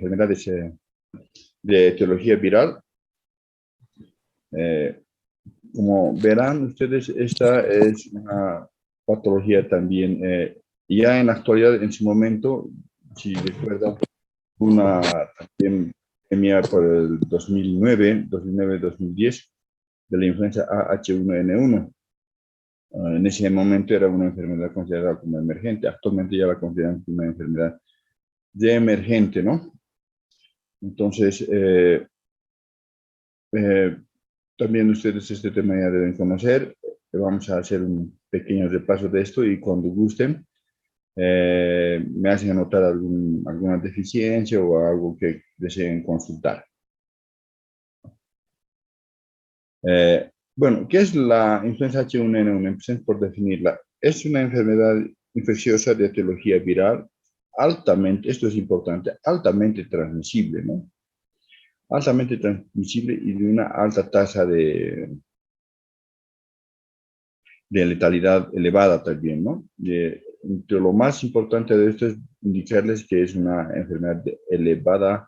enfermedades de etiología viral. Como verán ustedes, esta es una patología también, ya en la actualidad, en su momento, si recuerdan, una también epidemia por el 2009-2010 de la influenza H1N1. En ese momento era una enfermedad considerada como emergente. Actualmente ya la consideran como una enfermedad de emergente, ¿no? Entonces, también ustedes este tema ya deben conocer. Vamos a hacer un pequeño repaso de esto y cuando gusten, me hacen anotar alguna deficiencia o algo que deseen consultar. Bueno, ¿qué es la influenza H1N1? Empecemos por definirla. Es una enfermedad infecciosa de etiología viral altamente, esto es importante, altamente transmisible, ¿no? Altamente transmisible y de una alta tasa de letalidad elevada también, ¿no? Entre lo más importante de esto es indicarles que es una enfermedad de elevada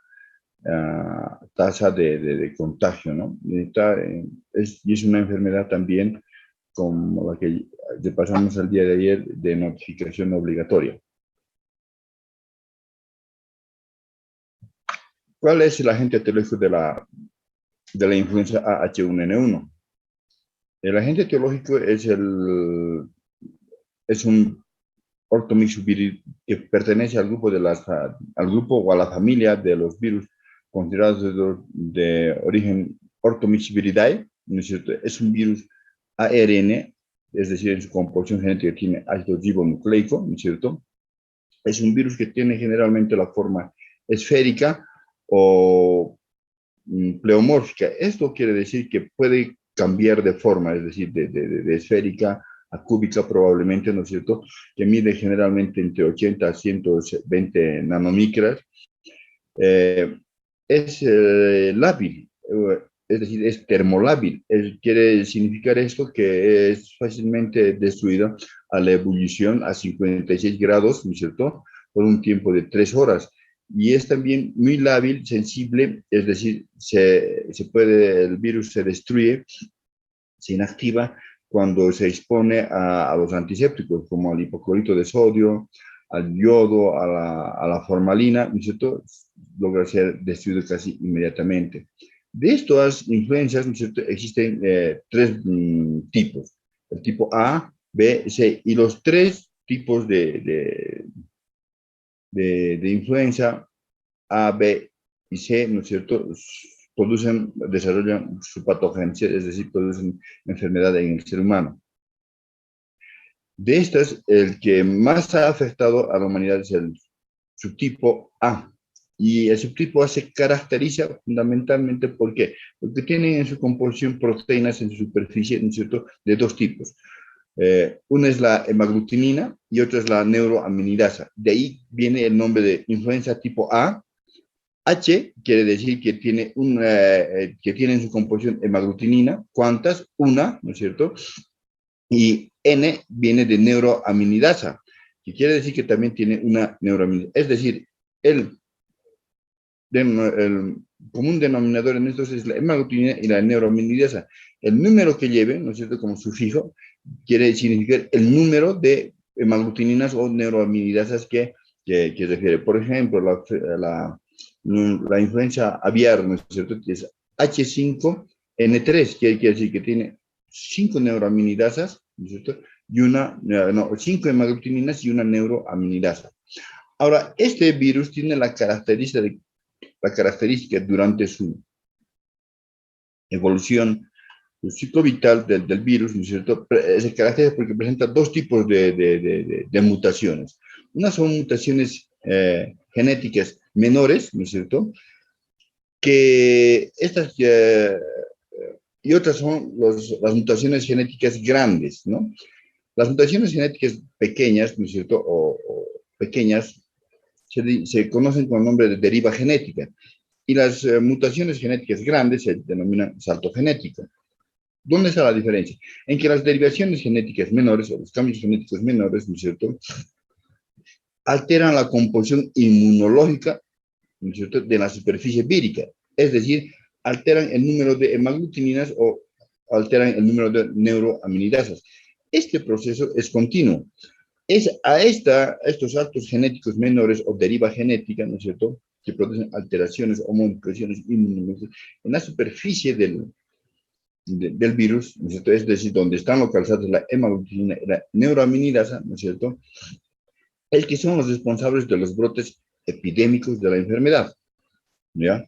tasa de contagio, ¿no? Y es una enfermedad también como la que pasamos el día de ayer de notificación obligatoria. ¿Cuál es el agente etiológico de la influenza H1N1? El agente etiológico es un ortomixvirus que pertenece al grupo, al grupo o a la familia de los virus considerados de origen Orthomyxoviridae, ¿no es cierto? Es un virus ARN, es decir, en su composición genética tiene ácido ribonucleico, ¿no es cierto? Es un virus que tiene generalmente la forma esférica o pleomórfica. Esto quiere decir que puede cambiar de forma, es decir, de esférica a cúbica probablemente, ¿no es cierto?, que mide generalmente entre 80 a 120 nanomicras. Es lábil, es decir, es termolábil. Quiere significar esto que es fácilmente destruida a la ebullición a 56 grados, ¿no es cierto?, por un tiempo de 3 horas. Y es también muy lábil, sensible, es decir, el virus se destruye, se inactiva cuando se expone a los antisépticos, como al hipoclorito de sodio, al yodo, a la formalina, ¿no es cierto?, logra ser destruido casi inmediatamente. De estas influencias, ¿no es cierto?, existen tres tipos, el tipo A, B, C, y los tres tipos de influenza A, B y C, ¿no es cierto?, desarrollan su patogenia, es decir, producen enfermedad en el ser humano. De estas, el que más ha afectado a la humanidad es el subtipo A. Y el subtipo A se caracteriza fundamentalmente ¿por qué? Porque tiene en su composición proteínas en su superficie, ¿no es cierto?, de dos tipos. Una es la hemaglutinina y otra es la neuroaminidasa. De ahí viene el nombre de influenza tipo A. H quiere decir que tiene en su composición hemaglutinina. ¿Cuántas? Una, ¿no es cierto? Y N viene de neuroaminidasa, que quiere decir que también tiene una neuroaminidasa. Es decir, el común denominador en estos es la hemaglutinina y la neuroaminidasa. El número que lleve, ¿no es cierto?, como sufijo, quiere significar el número de hemaglutininas o neuroaminidasas que refiere. Por ejemplo, la influenza aviar, ¿no es cierto?, que es H5N3, quiere decir que tiene 5 neuroaminidasas, ¿no es cierto?, y 5 hemaglutininas y una neuroaminidasa. Ahora, este virus tiene la característica durante su evolución, el ciclo vital del virus, ¿no es cierto?, se caracteriza porque presenta dos tipos de mutaciones. Unas son mutaciones genéticas menores, ¿no es cierto?, y otras son las mutaciones genéticas grandes, ¿no? Las mutaciones genéticas pequeñas, ¿no es cierto?, o pequeñas, se conocen con el nombre de deriva genética. Y las mutaciones genéticas grandes se denominan salto genético. ¿Dónde está la diferencia? En que las derivaciones genéticas menores, o los cambios genéticos menores, ¿no es cierto?, alteran la composición inmunológica ¿no es cierto?, de la superficie vírica. Es decir, alteran el número de hemaglutininas o alteran el número de neuroaminidasas. Este proceso es continuo. Es a estos saltos genéticos menores o deriva genética, ¿no es cierto?, que producen alteraciones o modificaciones en la superficie del virus, ¿no es cierto?, es decir, donde están localizadas la hemaglutinina y la neuroaminidasa, ¿no es cierto?, el que son los responsables de los brotes epidémicos de la enfermedad, ¿ya?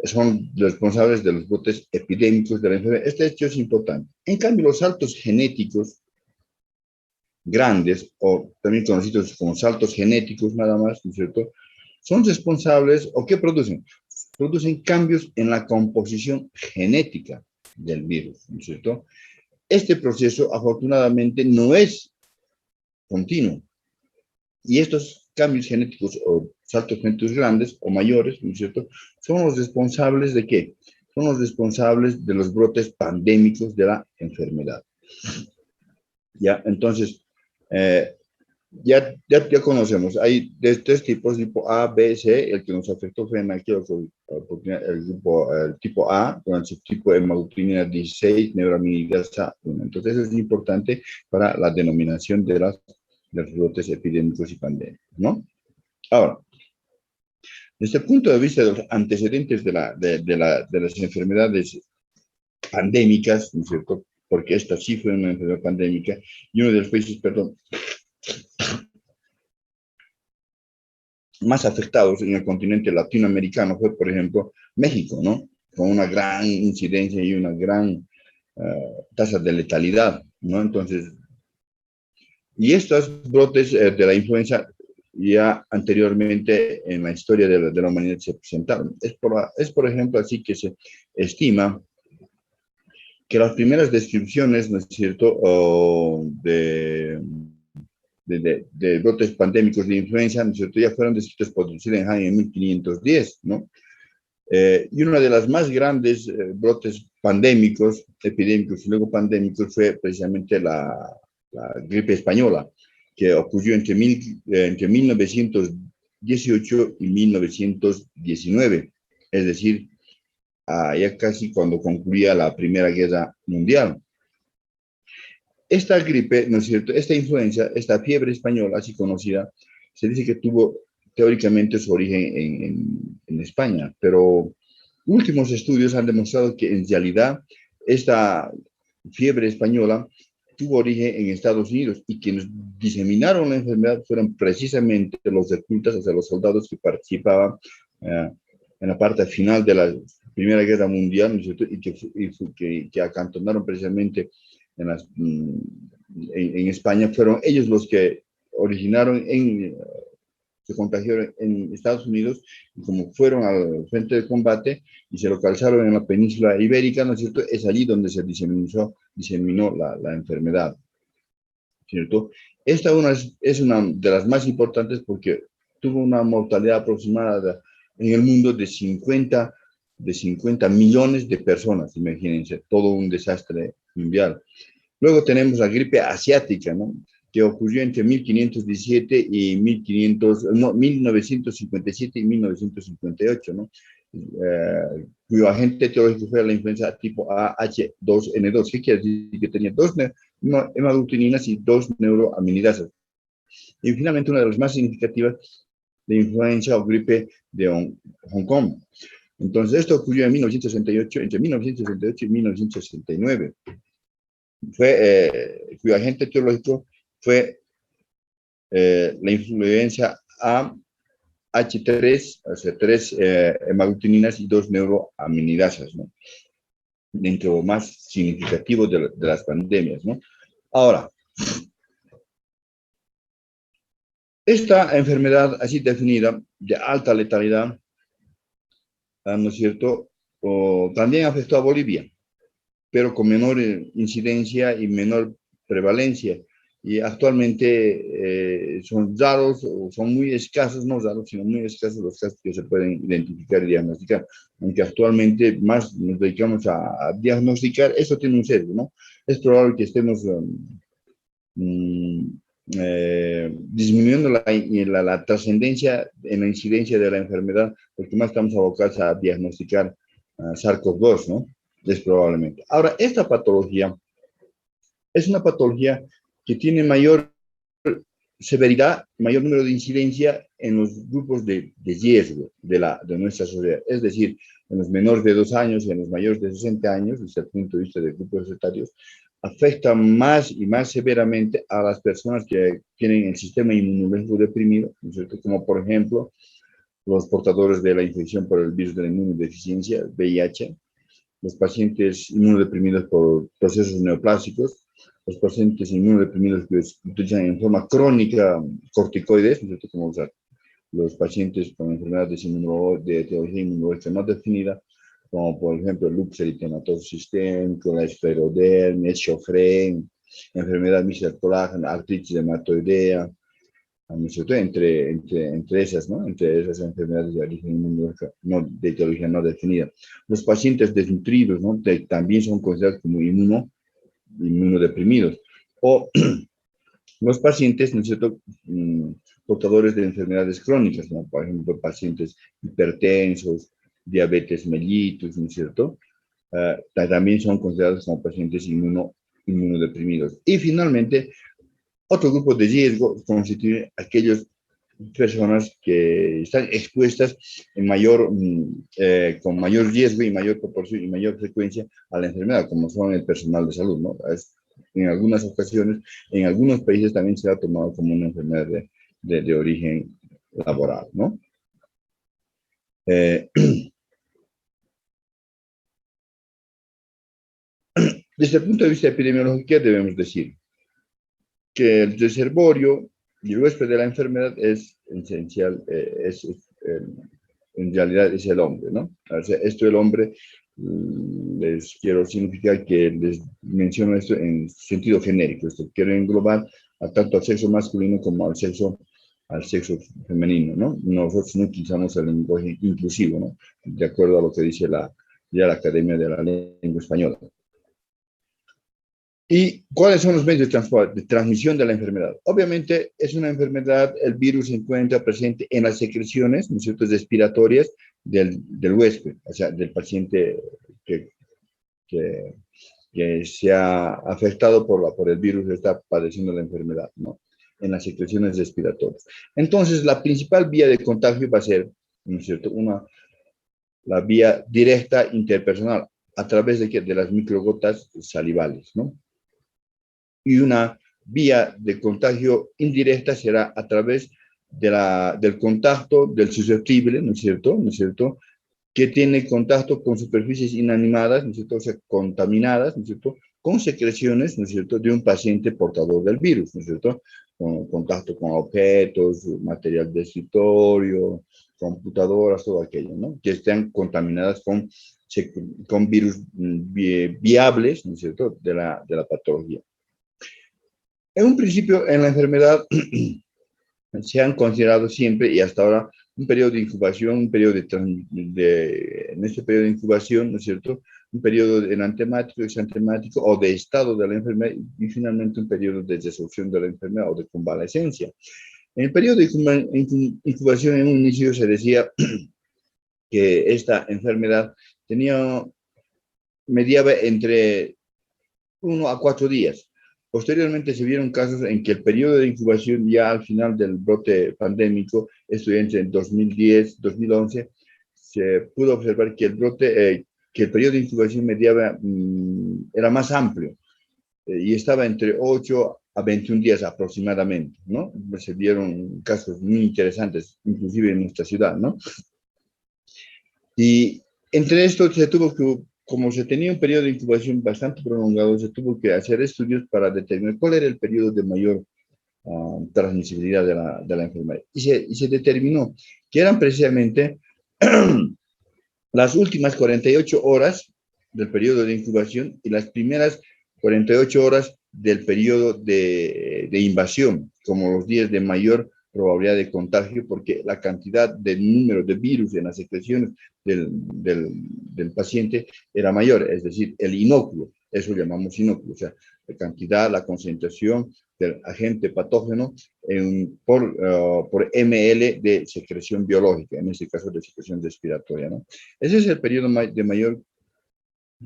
Son responsables de los brotes epidémicos de la enfermedad. Este hecho es importante. En cambio, los saltos genéticos grandes, o también conocidos como saltos genéticos nada más, ¿no es cierto?, son responsables, ¿o qué producen? Producen cambios en la composición genética del virus, ¿no es cierto? Este proceso, afortunadamente, no es continuo. Y estos cambios genéticos o saltos genéticos grandes o mayores, ¿no es cierto?, son los responsables ¿de qué? Son los responsables de los brotes pandémicos de la enfermedad. ¿Ya? Entonces, ya conocemos, hay de tres tipos, tipo A, B, C, el que nos afectó fue en aquella oportunidad, el tipo A, con el subtipo de hemaglutinina 16, neuroaminidasa 1. Entonces, eso es importante para la denominación de los brotes epidémicos y pandémicos, ¿no? Ahora, desde el punto de vista de los antecedentes de las enfermedades pandémicas, ¿no es cierto?, porque esta sí fue una enfermedad pandémica, y uno de los países, perdón, más afectados en el continente latinoamericano fue, por ejemplo, México, ¿no?, con una gran incidencia y una gran tasa de letalidad, ¿no? Entonces, y estos brotes de la influenza ya anteriormente en la historia de la humanidad se presentaron. Por ejemplo, así que se estima que las primeras descripciones, ¿no es cierto?, de brotes pandémicos de influenza, ¿no es cierto?, ya fueron descritos por Zillenheim en 1510, ¿no? Y una de las más grandes brotes pandémicos, epidémicos y luego pandémicos fue precisamente la gripe española, que ocurrió entre 1918 y 1919, es decir, ya casi cuando concluía la Primera Guerra Mundial. Esta gripe, ¿no es cierto?, esta influenza, esta fiebre española, así conocida, se dice que tuvo teóricamente su origen en España, pero últimos estudios han demostrado que en realidad esta fiebre española tuvo origen en Estados Unidos y quienes diseminaron la enfermedad fueron precisamente los reclutas, o sea, los soldados que participaban en la parte final de la Primera Guerra Mundial, ¿no es cierto?, y que acantonaron precisamente en España. Fueron ellos los que originaron se contagiaron en Estados Unidos, y como fueron al frente de combate y se localizaron en la península ibérica, ¿no es cierto?, es allí donde se diseminó la enfermedad, ¿cierto? Esta es una de las más importantes porque tuvo una mortalidad aproximada en el mundo de 50 millones de personas, imagínense, todo un desastre mundial. Luego tenemos la gripe asiática, ¿no?, que ocurrió entre 1517 y 1957 y 1958, ¿no?, cuyo agente teológico fue la influenza tipo AH2N2, que quiere decir que tenía dos hemaglutininas y dos neuroaminidasas. Y finalmente, una de las más significativas, de influenza o gripe de Hong Kong. Entonces, esto ocurrió en 1968, entre 1968 y 1969. Cuyo agente teológico fue la influencia AH3, o sea, tres hemaglutininas y dos neuroaminidasas, ¿no?, dentro más significativo de las pandemias, ¿no? Ahora, esta enfermedad así definida, de alta letalidad, ¿no es cierto?, también afectó a Bolivia, pero con menor incidencia y menor prevalencia. Y actualmente son raros, o son muy escasos, no raros, sino muy escasos los casos que se pueden identificar y diagnosticar. Aunque actualmente más nos dedicamos a diagnosticar, eso tiene un sesgo, ¿no? Es probable que estemos disminuyendo la trascendencia en la incidencia de la enfermedad, porque más estamos abocados a diagnosticar SARS-CoV-2, ¿no? Es probablemente. Ahora, esta patología es una patología que tiene mayor severidad, mayor número de incidencia en los grupos de riesgo de nuestra sociedad, es decir, en los menores de 2 años y en los mayores de 60 años, desde el punto de vista de grupos etarios, afecta más y más severamente a las personas que tienen el sistema inmunológico deprimido, ¿no es cierto? Como por ejemplo los portadores de la infección por el virus de la inmunodeficiencia, VIH, los pacientes inmunodeprimidos por procesos neoplásicos, los pacientes inmunodeprimidos que utilizan en forma crónica corticoides, ¿no es cierto? Como los pacientes con enfermedades de etiología inmunológica no definida, como por ejemplo el lupus eritematoso sistémico, la esclerodermia, el Sjögren, enfermedad miscelar, artritis reumatoidea, ¿no es cierto? Entre esas, ¿no? Entre esas enfermedades de origen inmunológica, no, de etiología no definida. Los pacientes desnutridos, ¿no? También son considerados como inmunodeprimidos. O los pacientes, ¿no es cierto?, portadores de enfermedades crónicas, ¿no? Por ejemplo, pacientes hipertensos, diabetes mellitus, ¿no es cierto? También son considerados como pacientes inmunodeprimidos. Y finalmente, otro grupo de riesgo constituye aquellas personas que están expuestas con mayor riesgo y mayor proporción y mayor frecuencia a la enfermedad, como son el personal de salud, ¿no? En algunas ocasiones, en algunos países también se ha tomado como una enfermedad de origen laboral, ¿no? Desde el punto de vista epidemiológico, ¿qué debemos decir? Que el reservorio y el huésped de la enfermedad es esencial, en realidad es el hombre, ¿no? O sea, esto el hombre, les quiero significar que les menciono esto en sentido genérico, esto quiero englobar tanto al sexo masculino como al sexo femenino, ¿no? Nosotros no utilizamos el lenguaje inclusivo, ¿no? De acuerdo a lo que dice ya la Academia de la Lengua Española. ¿Y cuáles son los medios de transmisión de la enfermedad? Obviamente es una enfermedad, el virus se encuentra presente en las secreciones, ¿no es cierto?, respiratorias del huésped, o sea, del paciente que, que, que se ha afectado por el virus, está padeciendo la enfermedad, ¿no? En las secreciones respiratorias. Entonces, la principal vía de contagio va a ser, ¿no es cierto?, la vía directa interpersonal, a través de las microgotas salivales, ¿no? Y una vía de contagio indirecta será a través del contacto del susceptible, ¿no es cierto? ¿No es cierto? Que tiene contacto con superficies inanimadas, ¿no es cierto? O sea, contaminadas, ¿no es cierto? Con secreciones, ¿no es cierto?, de un paciente portador del virus, ¿no es cierto? Con contacto con objetos, material de escritorio, computadoras, todo aquello, ¿no? Que estén contaminadas con virus viables, ¿no es cierto?, de la patología. En un principio, en la enfermedad se han considerado siempre y hasta ahora un periodo de incubación, un periodo en este periodo de incubación, ¿no es cierto?, un periodo enantemático, exantemático o de estado de la enfermedad y finalmente un periodo de resolución de la enfermedad o de convalecencia. En el periodo de incubación en un inicio se decía que esta enfermedad mediaba entre 1 a 4 días. Posteriormente se vieron casos en que el periodo de incubación ya al final del brote pandémico, esto entre 2010, 2011, se pudo observar que el periodo de incubación mediaba, era más amplio y estaba entre 8 a 21 días aproximadamente, ¿no? Se vieron casos muy interesantes, inclusive en nuestra ciudad, ¿no? Y entre esto se tuvo que, como se tenía un periodo de incubación bastante prolongado, se tuvo que hacer estudios para determinar cuál era el periodo de mayor transmisibilidad de la enfermedad. Y se determinó que eran precisamente las últimas 48 horas del periodo de incubación y las primeras 48 horas del periodo de invasión, como los días de mayor probabilidad de contagio, porque la cantidad de número de virus en las secreciones del paciente era mayor, es decir, el inóculo Eso llamamos inóculo, o sea, la cantidad, la concentración del agente patógeno por ml de secreción biológica, en este caso de secreción respiratoria, ¿no? Ese es el periodo de mayor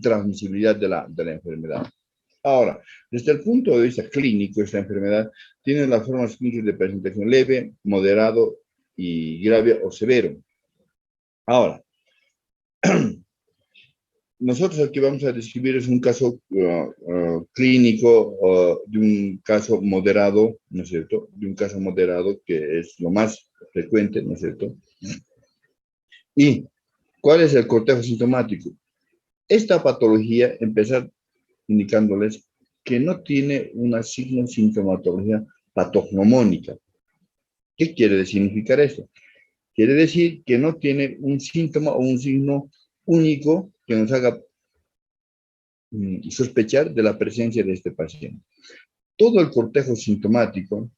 transmisibilidad de la enfermedad. Ahora, desde el punto de vista clínico, esta enfermedad tiene las formas clínicas de presentación leve, moderado y grave o severo. Ahora, nosotros aquí vamos a describir es un caso clínico de un caso moderado, ¿no es cierto? De un caso moderado que es lo más frecuente, ¿no es cierto? ¿Y cuál es el cortejo sintomático? Esta patología, empezar indicándoles que no tiene una sintomatología patognomónica. ¿Qué quiere significar esto? Quiere decir que no tiene un síntoma o un signo único que nos haga sospechar de la presencia de este paciente. Todo el cortejo sintomático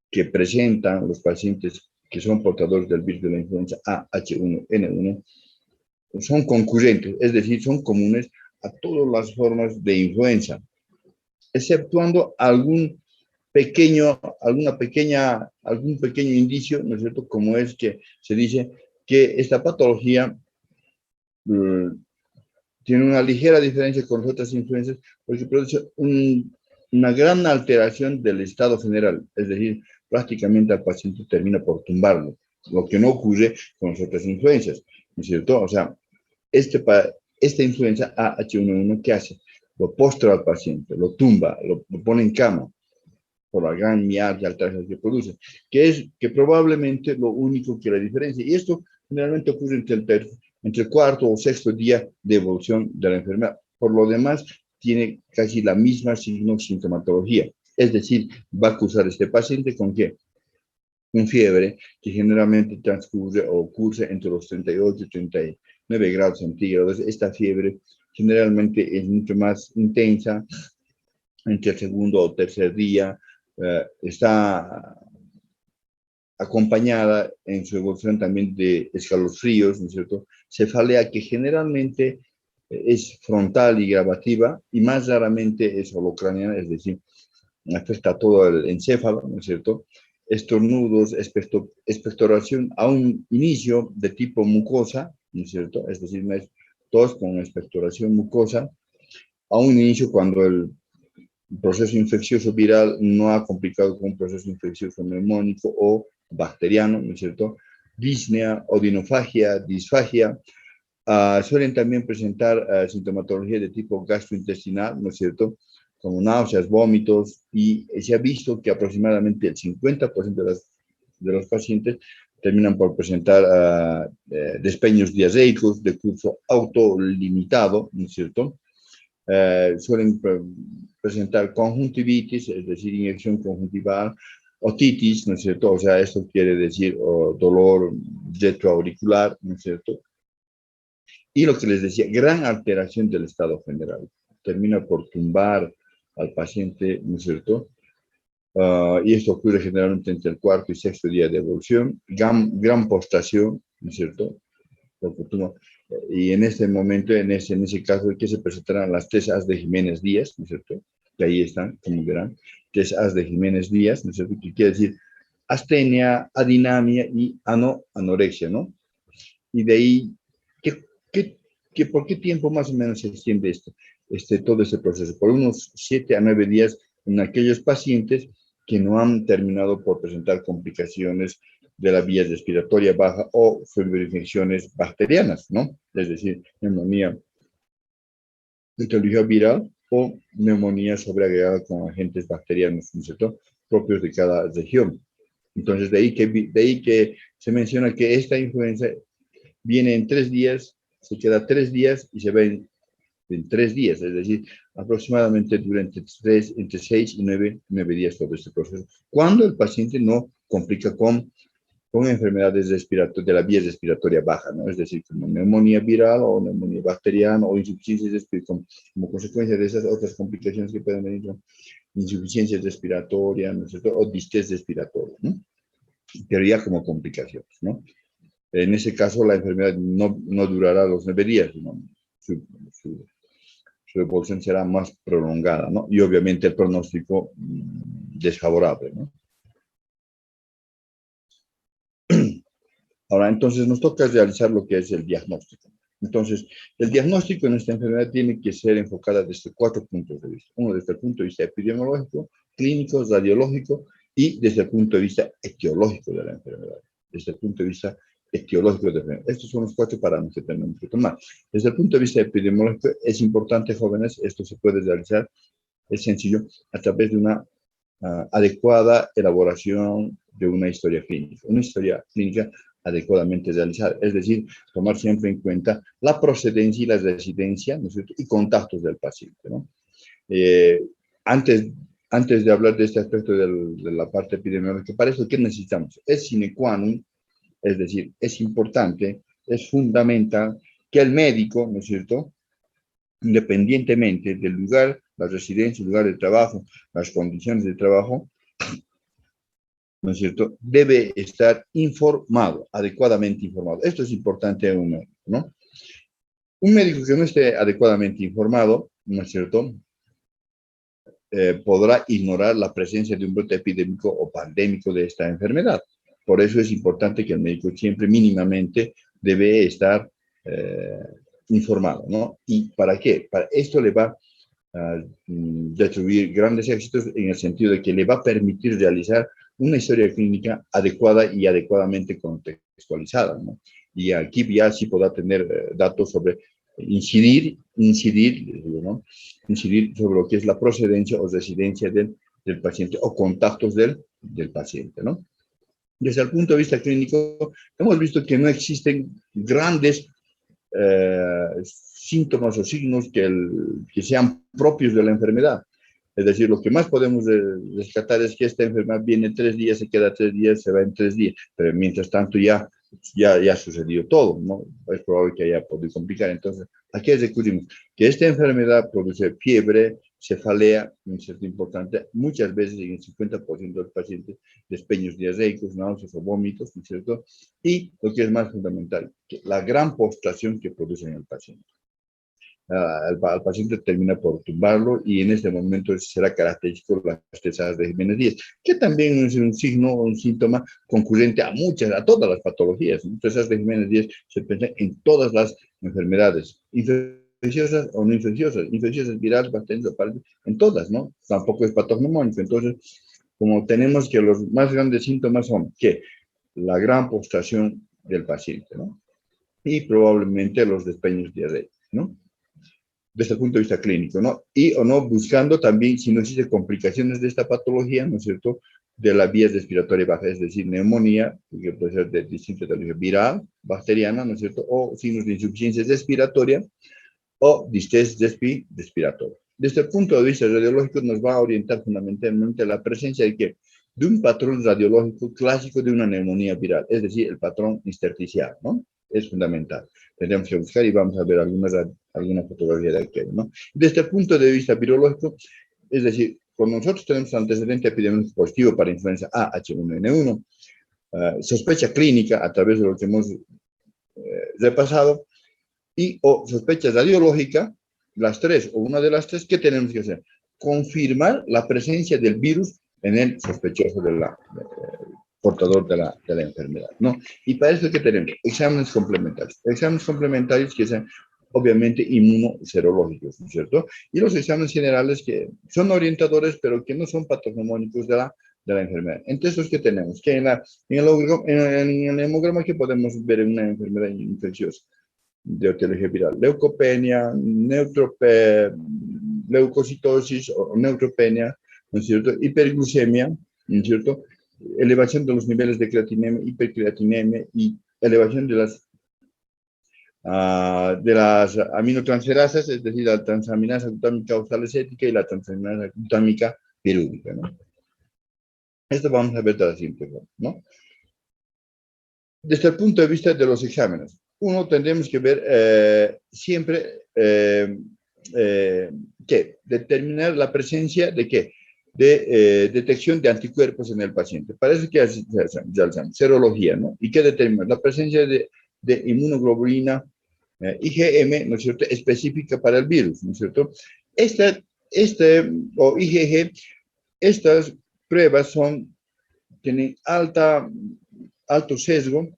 que presentan los pacientes que son portadores del virus de la influenza A, H1N1 son concurrentes, es decir, son comunes a todas las formas de influenza, exceptuando algún pequeño indicio, ¿no es cierto?, como es que se dice que esta patología tiene una ligera diferencia con las otras influencias porque produce una gran alteración del estado general, es decir, prácticamente al paciente termina por tumbarlo, lo que no ocurre con las otras influencias, ¿no es cierto? O sea, esta influenza AH1N1, ¿qué hace? Lo postra al paciente, lo tumba, lo pone en cama por la gran mialgia alteración que produce, que probablemente lo único que la diferencia. Y esto generalmente ocurre entre el cuarto o sexto día de evolución de la enfermedad. Por lo demás, tiene casi la misma sintomatología. Es decir, va a cursar este paciente con ¿qué? Con fiebre que generalmente transcurre o cursa entre los 38 y 39 grados centígrados. Esta fiebre generalmente es mucho más intensa entre el segundo o tercer día. Está acompañada en su evolución también de escalofríos, ¿no es cierto? Cefalea que generalmente es frontal y gravativa y más raramente es holocraneana, es decir, afecta todo el encéfalo, ¿no es cierto? Estornudos, expectoración a un inicio de tipo mucosa, ¿no es cierto? Es decir, tos con expectoración mucosa, a un inicio cuando el proceso infeccioso viral no ha complicado con un proceso infeccioso neumónico o bacteriano, ¿no es cierto? Disnea, odinofagia, disfagia. Suelen también presentar sintomatología de tipo gastrointestinal, ¿no es cierto? Como náuseas, vómitos, y se ha visto que aproximadamente el 50% de los pacientes terminan por presentar despeños diarreicos de curso autolimitado, ¿no es cierto? Suelen presentar conjuntivitis, es decir, inyección conjuntival, otitis, ¿no es cierto? O sea, esto quiere decir dolor retroauricular, ¿no es cierto? Y lo que les decía, gran alteración del estado general. Termina por tumbar al paciente, ¿no es cierto? Y esto ocurre generalmente entre el cuarto y sexto día de evolución. Gran postración, ¿no es cierto? Y en este momento, en ese caso, que se presentarán las tres As de Jiménez Díaz, ¿no es cierto? Que ahí están, como verán, tres As de Jiménez Díaz, ¿no es cierto? Que quiere decir astenia, adinamia y anorexia, ¿no? Y de ahí, ¿por qué tiempo más o menos se extiende todo este proceso? Por unos 7 a 9 días en aquellos pacientes que no han terminado por presentar complicaciones de la vía respiratoria baja o febrinfecciones bacterianas, ¿no? Es decir, neumonía etiología viral o neumonía sobreagregada con agentes bacterianos, ¿no es cierto?, propios de cada región. Entonces, de ahí que se menciona que esta influenza viene en 3 días, se queda 3 días y se va en 3 días, es decir, aproximadamente durante entre 6 y 9 días todo este proceso, cuando el paciente no complica con enfermedades de la vía respiratoria baja, ¿no? Es decir, como neumonía viral o neumonía bacteriana o insuficiencia respiratoria, como consecuencia de esas otras complicaciones que pueden venir, ¿no? Insuficiencia respiratoria, ¿no es cierto? O distrés respiratorio, ¿no? Pero ya como complicaciones, ¿no? En ese caso, la enfermedad no durará los 9 días, ¿no? Su su evolución será más prolongada, ¿no? Y obviamente el pronóstico desfavorable, ¿no? Ahora, entonces nos toca realizar lo que es el diagnóstico. Entonces, el diagnóstico en esta enfermedad tiene que ser enfocada desde 4 puntos de vista. Uno desde el punto de vista epidemiológico, clínico, radiológico y desde el punto de vista etiológico de la enfermedad. Desde el punto de vista etiológico de la enfermedad. Estos son los 4 parámetros que tenemos que tomar. Desde el punto de vista epidemiológico es importante, jóvenes, esto se puede realizar, es sencillo, a través de una adecuada elaboración de una historia clínica. Una historia clínica adecuadamente realizada, es decir, tomar siempre en cuenta la procedencia y la residencia, ¿no es cierto?, y contactos del paciente, ¿no? Eh, antes, antes de hablar de este aspecto de la parte epidemiológica, para eso, ¿qué necesitamos? Es sine qua non, es decir, es importante, es fundamental que el médico, ¿no es cierto?, independientemente del lugar, la residencia, el lugar de trabajo, las condiciones de trabajo, ¿no es cierto?, debe estar informado, adecuadamente informado. Esto es importante en un médico, ¿no? Un médico que no esté adecuadamente informado, ¿no es cierto?, podrá ignorar la presencia de un brote epidémico o pandémico de esta enfermedad. Por eso es importante que el médico siempre mínimamente debe estar informado, ¿no? ¿Y para qué? Para esto le va destruir grandes éxitos en el sentido de que le va a permitir realizar una historia clínica adecuada y adecuadamente contextualizada, ¿no? Y aquí ya sí podrá tener datos sobre ¿no?, incidir sobre lo que es la procedencia o residencia del paciente o contactos del paciente, ¿no? Desde el punto de vista clínico, hemos visto que no existen grandes síntomas o signos que sean propios de la enfermedad. Es decir, lo que más podemos rescatar es que esta enfermedad viene 3 días, se queda 3 días, se va en 3 días, pero mientras tanto ya sucedió todo, ¿no? Es probable que haya podido complicar. Entonces, ¿a qué recurrimos? Que esta enfermedad produce fiebre, cefalea, un cierto importante, muchas veces en el 50% de los pacientes, despeños diarreicos, náuseas o vómitos, ¿no es cierto? Y lo que es más fundamental, que la gran postración que produce en el paciente. Al paciente termina por tumbarlo y en este momento será característico las cesadas de Jiménez Díaz, que también es un signo o un síntoma concurrente a todas las patologías. Cesadas de Jiménez Díaz se piensa en todas las enfermedades, infecciosas o no infecciosas virales, bacterias, en todas, ¿no? Tampoco es patognomónico. Entonces, como tenemos que los más grandes síntomas son que la gran postración del paciente, ¿no? Y probablemente los despeños diarreicos, ¿no? Desde el punto de vista clínico, ¿no? Y o no buscando también si no existen complicaciones de esta patología, ¿no es cierto?, de la vía respiratoria baja, es decir, neumonía, que puede ser de distinta origen viral, bacteriana, ¿no es cierto?, o signos de insuficiencia respiratoria o distrés respiratorio. Desde el punto de vista radiológico nos va a orientar fundamentalmente la presencia de un patrón radiológico clásico de una neumonía viral, es decir, el patrón intersticial, ¿no? Es fundamental. Tendremos que buscar y vamos a ver alguna fotografía de aquello, ¿no? Desde el punto de vista virológico, es decir, cuando nosotros tenemos antecedente epidemiológico positivo para influenza A, H1N1, sospecha clínica a través de lo que hemos repasado, y o sospecha radiológica, las tres o una de las tres, ¿qué tenemos que hacer? Confirmar la presencia del virus en el sospechoso portador de la enfermedad, ¿no? Y para eso, ¿qué tenemos? Exámenes complementarios que sean obviamente inmunoserológicos, ¿no es cierto? Y los exámenes generales que son orientadores, pero que no son patognomónicos de la enfermedad. Entonces, ¿qué tenemos? Que en el hemograma, ¿qué podemos ver en una enfermedad infecciosa de etiología viral? Leucopenia, leucocitosis o neutropenia, ¿no es cierto? Hiperglucemia, ¿no es cierto? Elevación de los niveles de creatinemia, hipercreatinemia y elevación de las aminotransferasas, es decir, la transaminasa glutámica oxalacética y la transaminasa glutámica pirúvica, ¿no? Esto vamos a ver de la siguiente forma, ¿no? Desde el punto de vista de los exámenes, uno tendremos que ver siempre ¿qué? Determinar la presencia de ¿qué? De detección de anticuerpos en el paciente. Para eso que realizamos serología, ¿no? ¿Y qué determina? La presencia de inmunoglobulina IgM, ¿no es cierto?, específica para el virus, ¿no es cierto? O IgG, estas pruebas tienen alto sesgo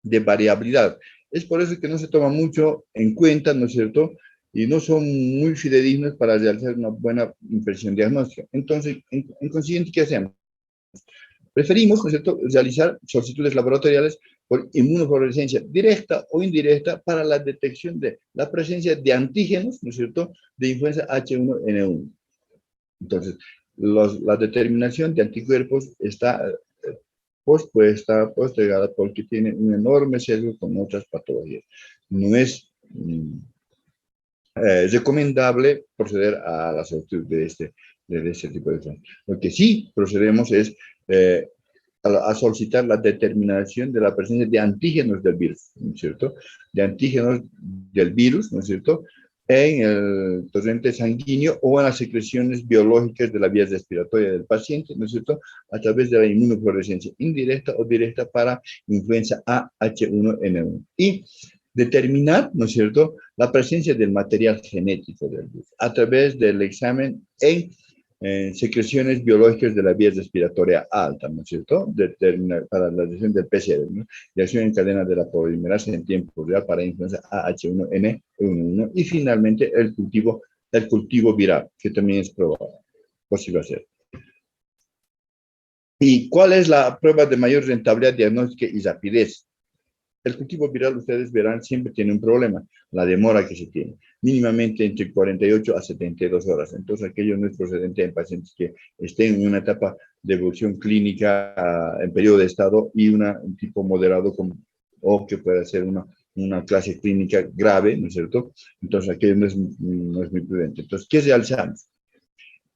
de variabilidad. Es por eso que no se toma mucho en cuenta, ¿no es cierto?, y no son muy fidedignos para realizar una buena impresión diagnóstica. Entonces, en consiguiente, ¿qué hacemos? Preferimos, ¿no es cierto?, realizar solicitudes laboratoriales por inmunofluorescencia directa o indirecta para la detección de la presencia de antígenos, ¿no es cierto?, de influenza H1N1. Entonces, la determinación de anticuerpos está postergada porque tiene un enorme sesgo con otras patologías. No es recomendable proceder a la solicitud de este tipo de examen. Lo que sí procedemos es a solicitar la determinación de la presencia de antígenos del virus, ¿no es cierto? De antígenos del virus, ¿no es cierto?, en el torrente sanguíneo o en las secreciones biológicas de la vía respiratoria del paciente, ¿no es cierto?, a través de la inmunofluorescencia indirecta o directa para influenza A H1N1. Y determinar, ¿no es cierto?, la presencia del material genético del virus a través del examen en secreciones biológicas de la vía respiratoria alta, ¿no es cierto?, para la detección del PCR, ¿no?, reacción en cadena de la polimerasa en tiempo real para influenza AH1N1, y finalmente el cultivo viral, que también es posible hacer. ¿Y cuál es la prueba de mayor rentabilidad diagnóstica y rapidez? El cultivo viral, ustedes verán, siempre tiene un problema, la demora que se tiene, mínimamente entre 48 a 72 horas. Entonces, aquello no es procedente en pacientes que estén en una etapa de evolución clínica en periodo de estado y un tipo moderado o que pueda ser una clase clínica grave, ¿no es cierto? Entonces, aquello no es muy prudente. Entonces, ¿qué realizamos?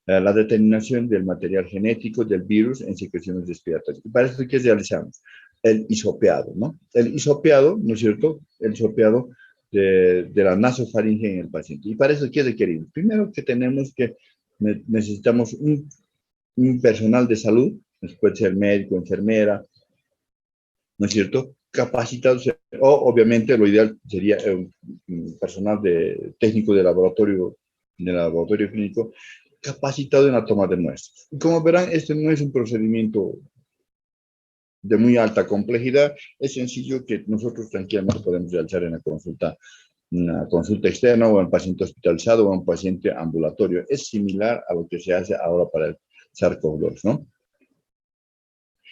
La determinación del material genético del virus en secreciones respiratorias. Para eso, ¿qué realizamos? El hisopeado, ¿no? El hisopeado, ¿no es cierto?, el hisopeado de la nasofaringe en el paciente. Y para eso, ¿qué requerimos? Primero que necesitamos un personal de salud, puede ser médico, enfermera, ¿no es cierto?, capacitados, o obviamente lo ideal sería un personal técnico de laboratorio clínico, capacitado en la toma de muestras. Y como verán, este no es un procedimiento de muy alta complejidad, es sencillo que nosotros tranquilamente podemos realizar en una consulta externa o en un paciente hospitalizado o en un paciente ambulatorio. Es similar a lo que se hace ahora para el SARS-CoV-2, ¿no?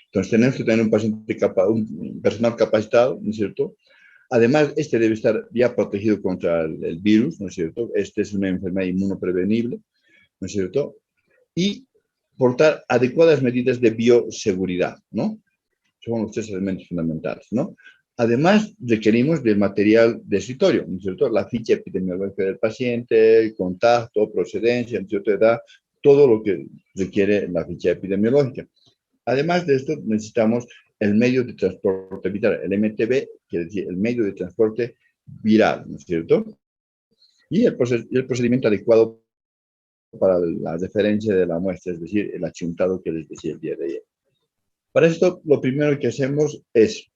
Entonces tenemos que tener un personal capacitado, ¿no es cierto? Además, este debe estar ya protegido contra el virus, ¿no es cierto? Este es una enfermedad inmunoprevenible, ¿no es cierto? Y portar adecuadas medidas de bioseguridad, ¿no? Son los tres elementos fundamentales, ¿no? Además, requerimos del material de escritorio, ¿no es cierto? La ficha epidemiológica del paciente, contacto, procedencia, ¿no es cierto?, edad, todo lo que requiere la ficha epidemiológica. Además de esto, necesitamos el medio de transporte viral, el MTB, quiere decir el medio de transporte viral, ¿no es cierto? Y el procedimiento adecuado para la referencia de la muestra, es decir, el achuntado que les decía el día de ayer. Para esto, lo primero que hacemos es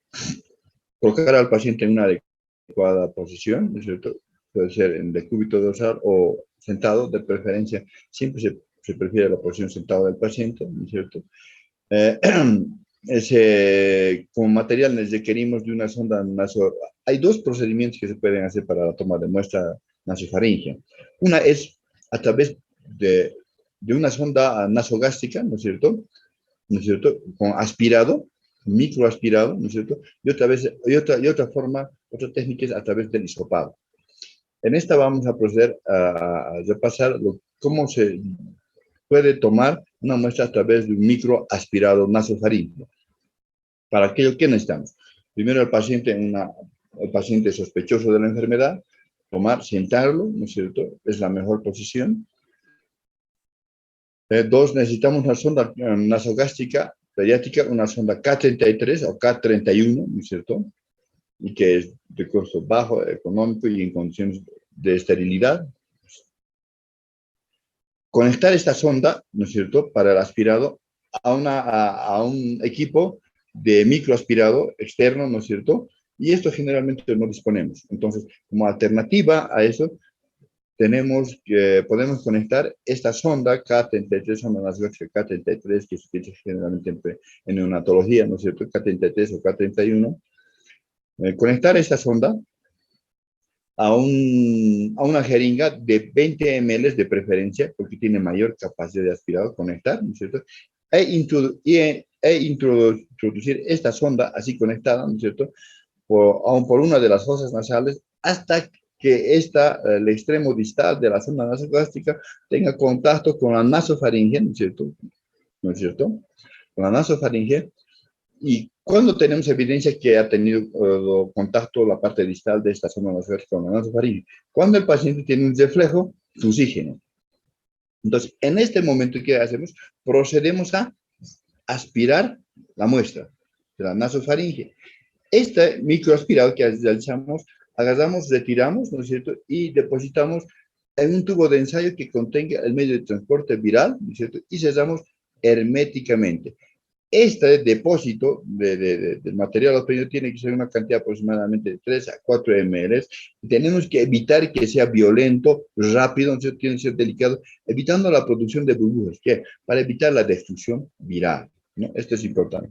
colocar al paciente en una adecuada posición, ¿no es cierto? Puede ser en decúbito dorsal o sentado, de preferencia, siempre se prefiere la posición sentada del paciente, ¿no es cierto? Como material les requerimos de una sonda Hay dos procedimientos que se pueden hacer para la toma de muestra nasofaringea. Una es a través de una sonda nasogástrica, ¿no es cierto? ¿No es cierto? Con aspirado, microaspirado, ¿no es cierto? Y otra técnica es a través del hisopado. En esta vamos a proceder a repasar cómo se puede tomar una muestra a través de un microaspirado nasofaríngeo. Para aquello que necesitamos. Primero, el paciente sospechoso de la enfermedad, sentarlo, ¿no es cierto? Es la mejor posición. Dos, necesitamos una sonda nasogástrica pediátrica, una sonda K33 o K31, ¿no es cierto? Y que es de costo bajo, económico y en condiciones de esterilidad. Conectar esta sonda, ¿no es cierto?, para el aspirado a un equipo de microaspirado externo, ¿no es cierto?, Y esto generalmente no disponemos. Entonces, como alternativa a eso, podemos conectar esta sonda K33, sonda nasogástrica K33, que se utiliza generalmente en neonatología, ¿no es cierto? K33 o K31. Conectar esta sonda a una jeringa de 20 ml de preferencia, porque tiene mayor capacidad de aspirado, conectar, ¿no es cierto? Introducir esta sonda así conectada, ¿no es cierto? Aún por una de las fosas nasales hasta que el extremo distal de la sonda nasogástrica tenga contacto con la nasofaringe, ¿no es cierto? ¿No es cierto? Con la nasofaringe. Y cuando tenemos evidencia que ha tenido contacto la parte distal de esta zona nasogástrica con la nasofaringe, cuando el paciente tiene un reflejo de oxígeno. Entonces, en este momento, ¿qué hacemos? Procedemos a aspirar la muestra de la nasofaringe. Este microaspirado que realizamos, agarramos, retiramos, ¿no es cierto? Y depositamos en un tubo de ensayo que contenga el medio de transporte viral, ¿no es cierto? Y cerramos herméticamente. Este depósito del material obtenido tiene que ser una cantidad aproximadamente de 3 a 4 ml. Tenemos que evitar que sea violento, rápido, ¿no? Tiene que ser delicado, evitando la producción de burbujas, ¿qué? Para evitar la destrucción viral, ¿no? Esto es importante.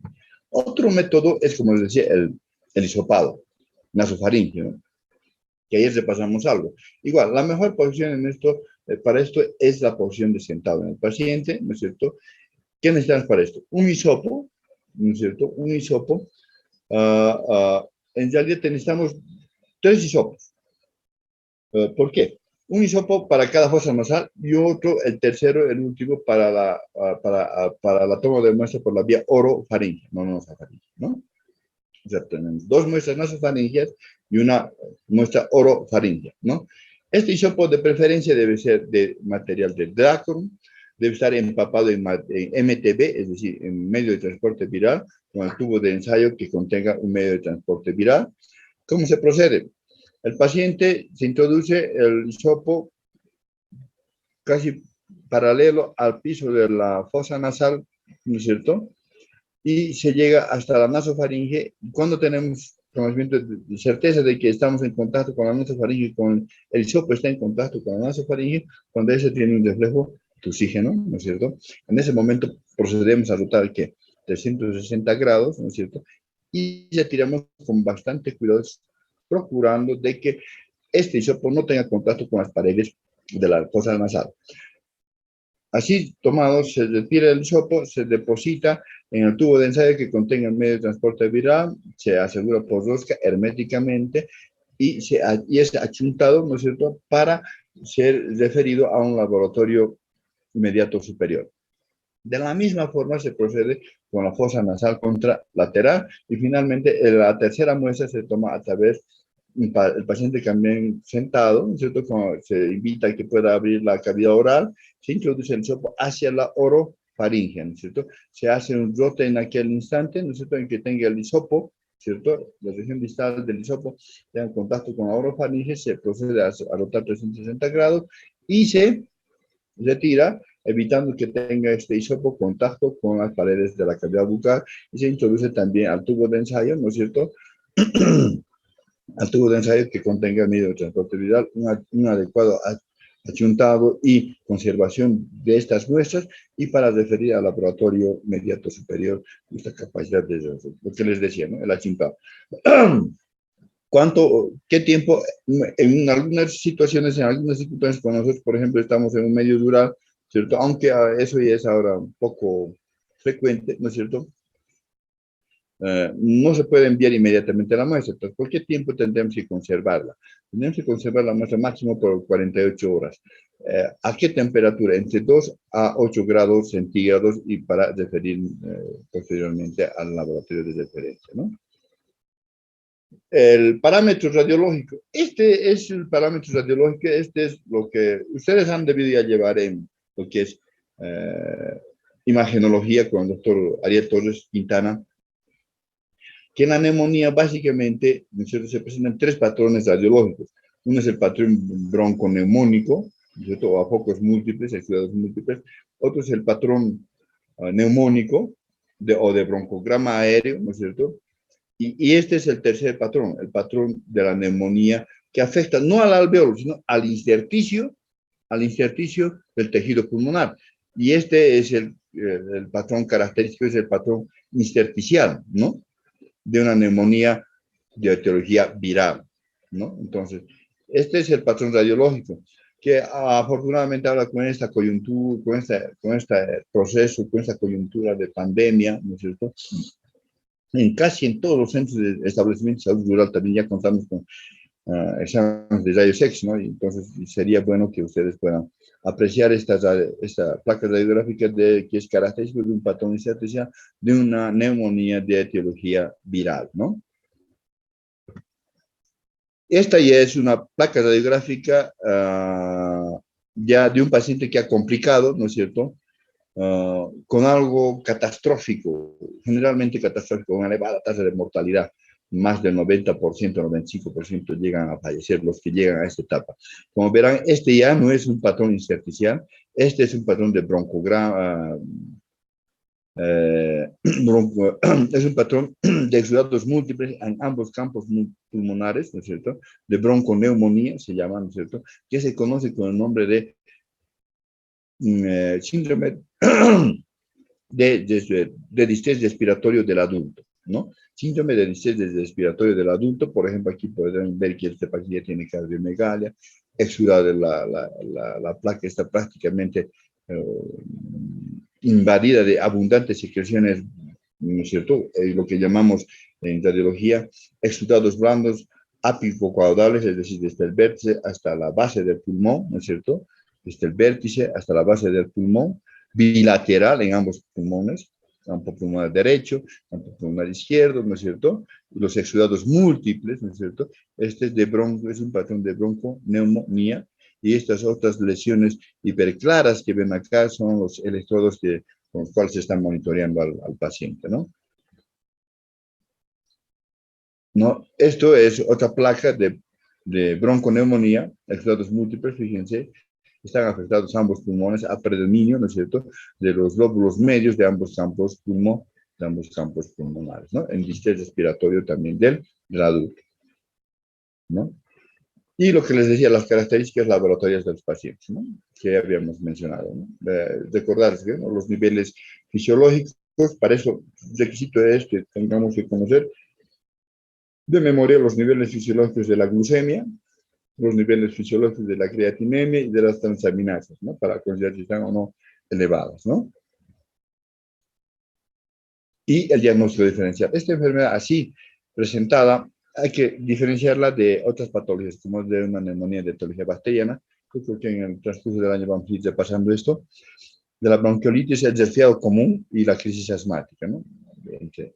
Otro método es, como les decía, el hisopado nasofaríngeo, ¿no? Que ayer repasamos algo. Igual, la mejor posición en esto, para esto es la posición de sentado en el paciente, ¿no es cierto? ¿Qué necesitamos para esto? Un hisopo, ¿no es cierto? Un hisopo. En realidad necesitamos 3 hisopos. ¿Por qué? Un hisopo para cada fosa nasal y otro, el tercero, el último, para la toma de muestra por la vía orofaringea, no nasofaringea, ¿no? O sea, tenemos 2 muestras nasofaringeas y una muestra orofaringea, ¿no? Este hisopo de preferencia debe ser de material de Dacron, debe estar empapado en MTB, es decir, en medio de transporte viral, con el tubo de ensayo que contenga un medio de transporte viral. ¿Cómo se procede? El paciente se introduce el hisopo casi paralelo al piso de la fosa nasal, ¿no es cierto? Y se llega hasta la nasofaringe. Cuando tenemos conocimiento de certeza de que estamos en contacto con la nasofaringe, con el hisopo está en contacto con la nasofaringe, cuando ese tiene un reflejo de oxígeno, ¿no es cierto? En ese momento procedemos a rotar que 360 grados, ¿no es cierto? Y ya tiramos con bastante cuidado, procurando de que este hisopo no tenga contacto con las paredes de la fosa nasal. Así tomado, se retira el hisopo, se deposita en el tubo de ensayo que contenga el medio de transporte viral, se asegura por rosca herméticamente y es achuntado, ¿no es cierto?, para ser referido a un laboratorio inmediato superior. De la misma forma se procede con la fosa nasal contralateral y finalmente la tercera muestra se toma a través el paciente también sentado, ¿no es cierto? Como se invita a que pueda abrir la cavidad oral, se introduce el hisopo hacia la orofaringe, ¿no es cierto? Se hace un rote en aquel instante, ¿no es cierto? En que tenga el hisopo, ¿cierto? La región distal del hisopo tenga contacto con la orofaringe, se procede a rotar 360 grados y se retira, evitando que tenga este hisopo contacto con las paredes de la cavidad bucal y se introduce también al tubo de ensayo, ¿no es cierto? Al tubo de ensayo que contenga el medio de transporte viral, un adecuado achuntado y conservación de estas muestras y para referir al laboratorio inmediato superior esta capacidad de lo que les decía, ¿no? El achuntado. ¿Qué tiempo? En algunas situaciones, en algunas circunstancias, con nosotros, por ejemplo, estamos en un medio rural, ¿cierto? Aunque eso ya es ahora un poco frecuente, ¿no es cierto? No se puede enviar inmediatamente la muestra. Entonces, ¿por qué tiempo tendremos que conservarla? Tenemos que conservar la muestra máximo por 48 horas. ¿A qué temperatura? Entre 2 a 8 grados centígrados y para referir posteriormente al laboratorio de referencia, ¿no? El parámetro radiológico. Este es el parámetro radiológico, este es lo que ustedes han debido ya llevar en lo que es imagenología con el doctor Ariel Torres Quintana, que en la neumonía básicamente se presentan 3 patrones radiológicos. Uno es el patrón bronconeumónico, ¿cierto? O a focos múltiples, exudados múltiples. Otro es el patrón neumónico o de broncograma aéreo, ¿no es cierto? Y este es el tercer patrón, el patrón de la neumonía que afecta no al alveolo, sino al intersticio del tejido pulmonar. Y este es el patrón característico, es el patrón intersticial, ¿no? De una neumonía de etiología viral, ¿no? Entonces, este es el patrón radiológico, que afortunadamente ahora con esta coyuntura, con este proceso, con esta coyuntura de pandemia, ¿no es cierto? En casi en todos los centros de establecimientos de salud rural también ya contamos con exámenes de rayos X, ¿no? Y entonces sería bueno que ustedes puedan apreciar esta placa radiográfica que es característica de un patrón intersticial de una neumonía de etiología viral, ¿no? Esta ya es una placa radiográfica ya de un paciente que ha complicado, ¿no es cierto? Con algo catastrófico, generalmente catastrófico, una elevada tasa de mortalidad. Más del 90%, 95% llegan a fallecer los que llegan a esta etapa. Como verán, este ya no es un patrón intersticial, este es un patrón de broncograma, es un patrón de exudados múltiples en ambos campos pulmonares, ¿no es cierto? De bronconeumonía se llama, ¿no es cierto? Que se conoce con el nombre de síndrome de distrés respiratorio del adulto, ¿no? Síndrome de distrés respiratorio del adulto, por ejemplo, aquí podrán ver que este paciente tiene cardiomegalia, exudado de la placa está prácticamente invadida de abundantes secreciones, ¿no es cierto? Lo que llamamos en radiología exudados blandos apicocaudales, es decir, desde el vértice hasta la base del pulmón, ¿no es cierto? Desde el vértice hasta la base del pulmón, bilateral en ambos pulmones, campo pulmonar derecho, campo pulmonar izquierdo, ¿no es cierto? Y los exudados múltiples, ¿no es cierto? Este es, es un patrón de bronconeumonía, y estas otras lesiones hiperclaras que ven acá son los electrodos con los cuales se están monitoreando al paciente, ¿no? ¿No? Esto es otra placa de bronconeumonía, exudados múltiples, fíjense, están afectados ambos pulmones a predominio, ¿no es cierto?, de los lóbulos medios de ambos campos pulmonares, ¿no? En distrés respiratorio también del adulto, ¿no? Y lo que les decía, las características laboratorias de los pacientes, ¿no? Que habíamos mencionado, ¿no? Recordarse, ¿no? Los niveles fisiológicos, para eso requisito es que tengamos que conocer de memoria los niveles fisiológicos de la glucemia, los niveles fisiológicos de la creatinemia y de las transaminasas, ¿no? Para considerar si están o no elevadas, ¿no? Y el diagnóstico diferencial. Esta enfermedad así presentada hay que diferenciarla de otras patologías, como de una neumonía de etiología bacteriana. Yo creo que en el transcurso del año vamos a ir repasando esto, de la bronquiolitis, el resfriado común y la crisis asmática, ¿no? Entre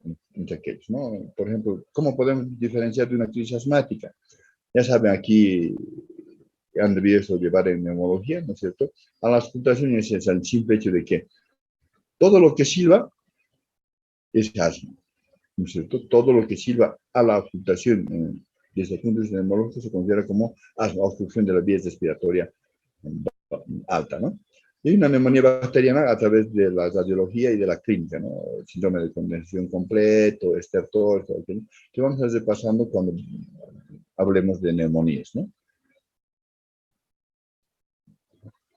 aquellos, ¿no? Por ejemplo, ¿cómo podemos diferenciar de una crisis asmática? Ya saben, aquí han debido eso llevar en neumología, ¿no es cierto? A las auscultaciones es el simple hecho de que todo lo que silba es asma, ¿no es cierto? Todo lo que silba a la auscultación desde el punto de vista neumológico se considera como asma, obstrucción de la vía respiratoria alta, ¿no? Y una neumonía bacteriana a través de la radiología y de la clínica, ¿no? El síndrome de condensación completo, estertor, todo, que vamos a ir repasando cuando hablemos de neumonías, ¿no?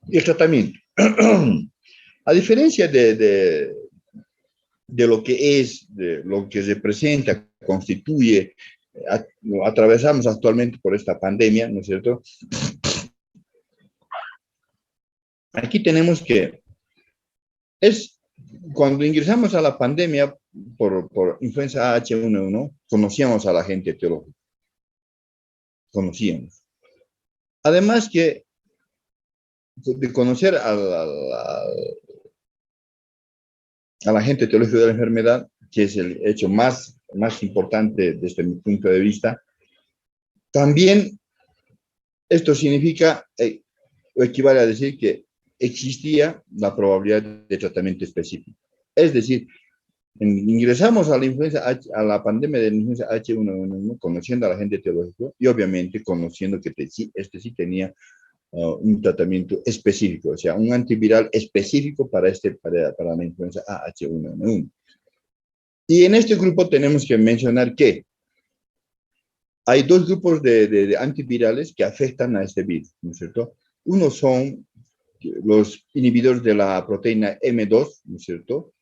Y el tratamiento. A diferencia de lo que es, de lo que representa, constituye, atravesamos actualmente por esta pandemia, ¿no es cierto? Aquí tenemos que, es cuando ingresamos a la pandemia por influenza H1N1, conocíamos a la gente etiológica, conocíamos. Además que de conocer a la gente etiológica de la enfermedad, que es el hecho más importante desde mi punto de vista, también esto significa, o equivale a decir que existía la probabilidad de tratamiento específico. Es decir, ingresamos a la influenza a la pandemia de la influenza H1N1 conociendo a la gente etiológica y obviamente conociendo que este sí tenía un tratamiento específico, o sea, un antiviral específico para la influenza H1N1. Y en este grupo tenemos que mencionar que hay dos grupos de antivirales que afectan a este virus, ¿no es cierto? Uno son los inhibidores de la proteína M2, ¿no es cierto?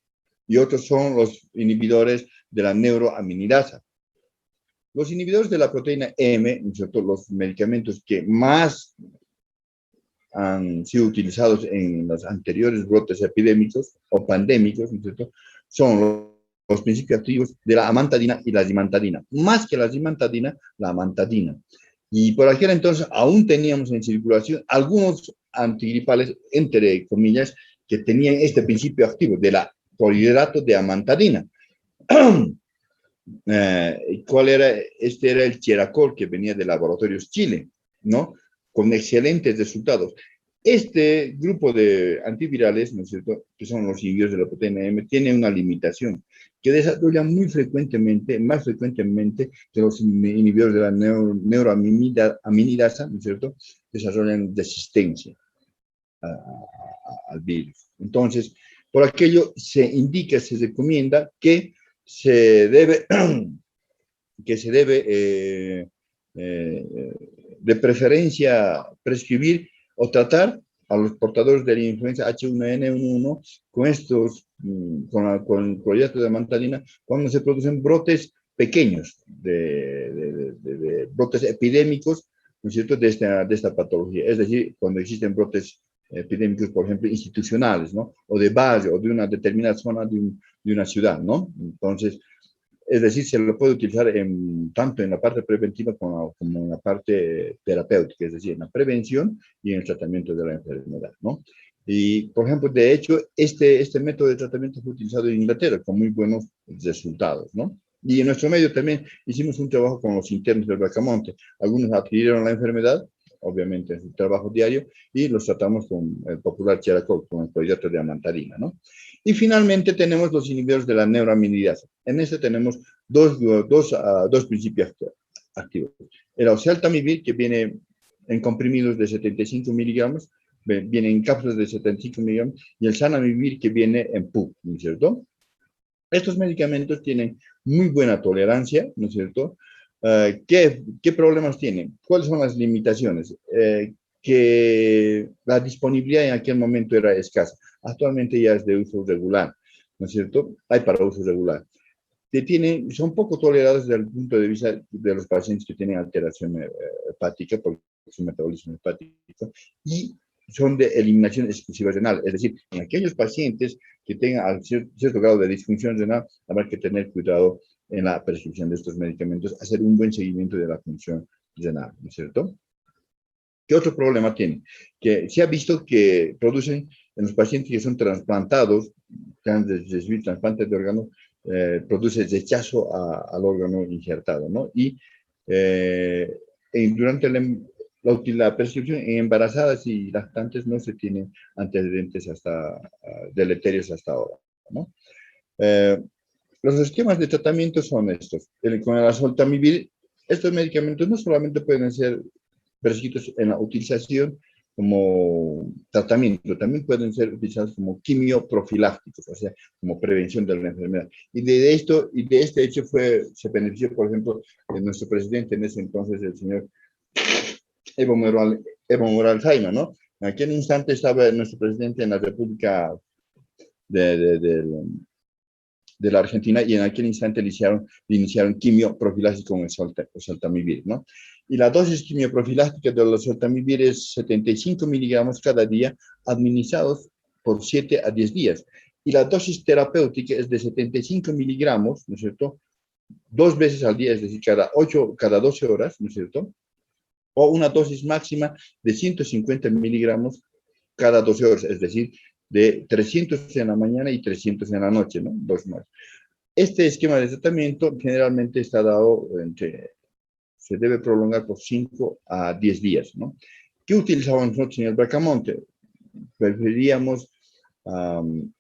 Y otros son los inhibidores de la neuroaminidasa. Los inhibidores de la proteína M, ¿no es cierto? Los medicamentos que más han sido utilizados en los anteriores brotes epidémicos o pandémicos, ¿no es cierto? Son los principios activos de la amantadina y la dimantadina. Más que la dimantadina, la amantadina. Y por aquel entonces aún teníamos en circulación algunos antigripales, entre comillas, que tenían este principio activo de la polihidrato de amantadina. ¿Cuál era? Este era el Cheracol, que venía de Laboratorios Chile, ¿no? Con excelentes resultados. Este grupo de antivirales, ¿no es cierto?, que son los inhibidores de la proteína M, tiene una limitación, que desarrollan muy frecuentemente, más frecuentemente que los inhibidores de la neuroaminidasa, ¿no es cierto?, desarrollan resistencia al virus. Entonces, por aquello se indica, se recomienda que se debe, de preferencia prescribir o tratar a los portadores de la influenza H1N1 con estos, con el proyecto de amantadina, cuando se producen brotes pequeños, de brotes epidémicos, ¿no es cierto?, de esta patología. Es decir, cuando existen brotes epidémicos, por ejemplo, institucionales, ¿no? O de barrio, o de una determinada zona de una ciudad, ¿no? Entonces, es decir, se lo puede utilizar tanto en la parte preventiva como en la parte terapéutica, es decir, en la prevención y en el tratamiento de la enfermedad, ¿no? Y, por ejemplo, de hecho, este método de tratamiento fue utilizado en Inglaterra con muy buenos resultados, ¿no? Y en nuestro medio también hicimos un trabajo con los internos del Bracamonte. Algunos adquirieron la enfermedad, obviamente en su trabajo diario, y los tratamos con el popular Cheracol, con el proyecto de amantadina, ¿no? Y finalmente tenemos los inhibidores de la neuroaminidasa. En este tenemos dos principios activos. El oseltamivir, que viene en comprimidos de 75 miligramos, viene en cápsulas de 75 miligramos, y el zanamivir, que viene en PUC, ¿no es cierto? Estos medicamentos tienen muy buena tolerancia, ¿no es cierto? ¿Qué problemas tienen? ¿Cuáles son las limitaciones? Que la disponibilidad en aquel momento era escasa. Actualmente ya es de uso regular, ¿no es cierto? Hay para uso regular. Son poco tolerados desde el punto de vista de los pacientes que tienen alteración hepática, por su metabolismo hepático, y son de eliminación exclusiva renal. Es decir, en aquellos pacientes que tengan cierto grado de disfunción renal, habrá que tener cuidado en la prescripción de estos medicamentos, hacer un buen seguimiento de la función renal, ¿no es cierto? ¿Qué otro problema tiene? Que se ha visto que producen en los pacientes que son trasplantados, que han recibido trasplantes de órganos, produce rechazo al órgano injertado, ¿no? Y durante la prescripción en embarazadas y lactantes no se tienen antecedentes deleterios hasta ahora, ¿no? Los esquemas de tratamiento son estos. Con el oseltamivir, estos medicamentos no solamente pueden ser prescritos en la utilización como tratamiento, también pueden ser utilizados como quimioprofilácticos, o sea, como prevención de la enfermedad. Y de este hecho se benefició, por ejemplo, nuestro presidente en ese entonces, el señor Evo Morales Jaime, ¿no? En aquel instante estaba nuestro presidente en la República de, de, de la Argentina, y en aquel instante le iniciaron quimioprofilaxis con el oseltamivir, ¿no? Y la dosis quimioprofilástica del oseltamivir es 75 miligramos cada día, administrados por 7 a 10 días. Y la dosis terapéutica es de 75 miligramos, ¿no es cierto? 2 veces al día, es decir, cada 12 horas, ¿no es cierto? O una dosis máxima de 150 miligramos cada 12 horas, es decir, de 300 en la mañana y 300 en la noche, ¿no? 2 más. Este esquema de tratamiento generalmente está dado se debe prolongar por 5 a 10 días, ¿no? ¿Qué utilizábamos nosotros en el Bracamonte? Preferíamos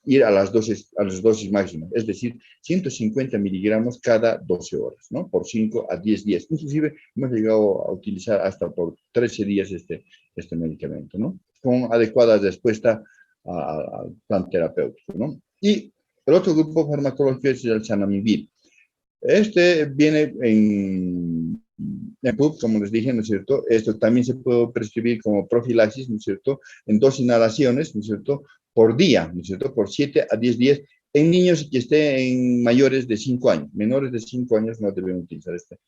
ir a las dosis máximas, es decir, 150 miligramos cada 12 horas, ¿no? Por 5 a 10 días. Inclusive hemos llegado a utilizar hasta por 13 días este medicamento, ¿no? Con adecuada respuesta al plan terapéutico, ¿no? Y El otro grupo farmacológico es el zanamivir. Este viene en PUB, como les dije, ¿no es cierto? Esto también se puede prescribir como profilaxis, ¿no es cierto? En 2 inhalaciones, ¿no es cierto? Por día, ¿no es cierto? Por 7 a 10 días en niños que estén mayores de 5 años. Menores de 5 años no deben utilizar este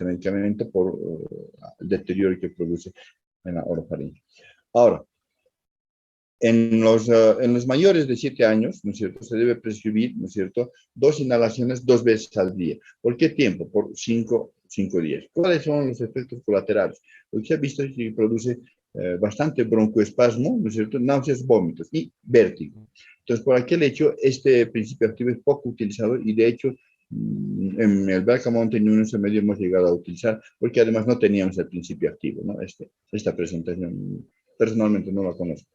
medicamento por el deterioro que produce en la orofaringe. Ahora, en los mayores de 7 años, ¿no es cierto?, se debe prescribir, ¿no es cierto?, 2 inhalaciones 2 veces al día. ¿Por qué tiempo? Por 5 días. ¿Cuáles son los efectos colaterales? Lo que se ha visto es que produce bastante broncoespasmo, ¿no es cierto?, náuseas, vómitos y vértigo. Entonces, por aquel hecho, este principio activo es poco utilizado y, de hecho, en el Barca Mountain Union medio hemos llegado a utilizar, porque además no teníamos el principio activo, ¿no? Esta presentación, personalmente no la conozco.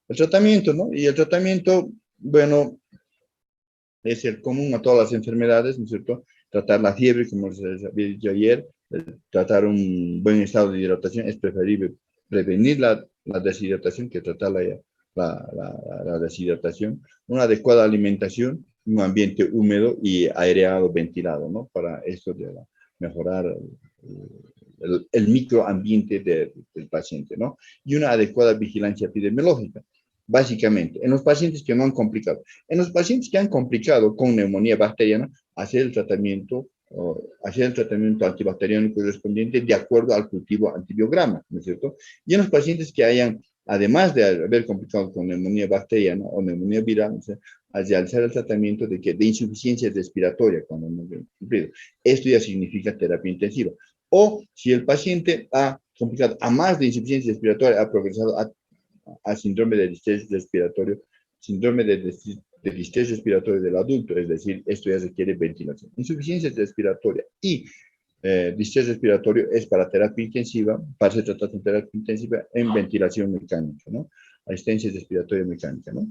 El tratamiento, ¿no? Y el tratamiento, bueno, es el común a todas las enfermedades, ¿no es cierto? Tratar la fiebre, como les había dicho ayer, tratar un buen estado de hidratación, es preferible prevenir la deshidratación que tratar la deshidratación, una adecuada alimentación, un ambiente húmedo y aireado, ventilado, ¿no? Para esto de mejorar el microambiente del paciente, ¿no? Y una adecuada vigilancia epidemiológica. Básicamente, en los pacientes que no han complicado. En los pacientes que han complicado con neumonía bacteriana, hacer el tratamiento antibacteriano correspondiente de acuerdo al cultivo antibiograma, ¿no es cierto? Y en los pacientes que hayan, además de haber complicado con neumonía bacteriana o neumonía viral, o sea, realizar el tratamiento de insuficiencia respiratoria cuando no hemos cumplido. Esto ya significa terapia intensiva. O si el paciente ha complicado a más de insuficiencia respiratoria, ha progresado a síndrome de distrés respiratorio, síndrome de distrés respiratorio del adulto, es decir, esto ya requiere ventilación. Insuficiencia respiratoria y distrés respiratorio es para terapia intensiva, para ser tratado en terapia intensiva en ventilación mecánica, ¿no? Asistencia respiratoria mecánica, ¿no?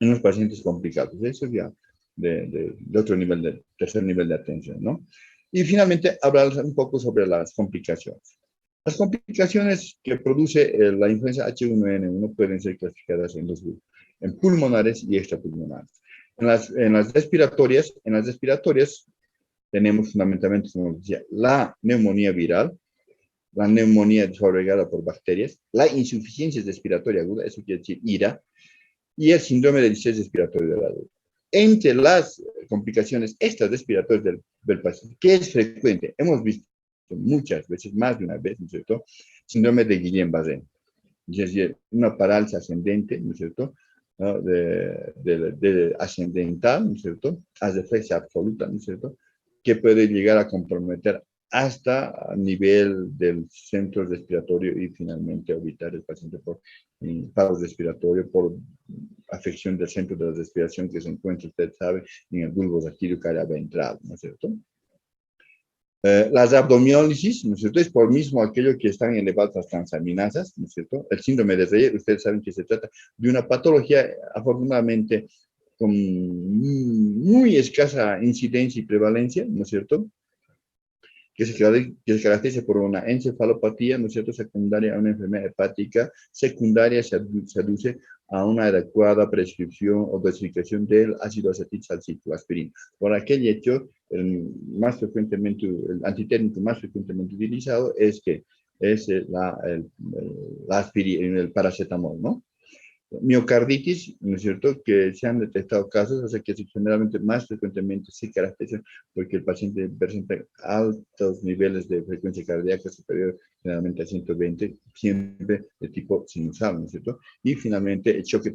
En los pacientes complicados. Eso ya de otro nivel, de tercer nivel de atención, ¿no? Y finalmente, hablar un poco sobre las complicaciones. Las complicaciones que produce la influenza H1N1 pueden ser clasificadas en dos grupos, en pulmonares y extrapulmonares. En las respiratorias tenemos fundamentalmente, como decía, la neumonía viral, la neumonía desarrollada por bacterias, la insuficiencia respiratoria aguda, eso quiere decir IRA, y el síndrome de distrés respiratorio del adulto. Entre las complicaciones extrarrespiratorias del paciente, que es frecuente, hemos visto muchas veces, más de una vez, ¿no es cierto?, síndrome de Guillain-Barré, es decir, una parálisis ascendente, ¿no es cierto?, ¿no?, de ascendental, ¿no es cierto?, a reflexia absoluta, ¿no es cierto?, que puede llegar a comprometer hasta a nivel del centro respiratorio y finalmente evitar el paciente por paro respiratorio, por afección del centro de la respiración que se encuentra, usted sabe, en el bulbo raquídeo que haya ventral, ¿no es cierto? Las abdomiólisis, ¿no es cierto? Es por mismo aquello que están elevadas las transaminasas, ¿no es cierto? El síndrome de Reyer, ustedes saben que se trata de una patología, afortunadamente, con muy escasa incidencia y prevalencia, ¿no es cierto?, que se caracteriza por una encefalopatía, ¿no es cierto?, secundaria a una enfermedad hepática, secundaria se aduce a una adecuada prescripción o dosificación del ácido acetilsalicílico, aspirina. Por aquel hecho, el antitérmico más frecuentemente utilizado es la aspirina, el paracetamol, ¿no? Miocarditis, ¿no es cierto?, que se han detectado casos, o sea que generalmente más frecuentemente se caracterizan porque el paciente presenta altos niveles de frecuencia cardíaca superior generalmente a 120, siempre de tipo sinusal, ¿no es cierto? Y finalmente el choque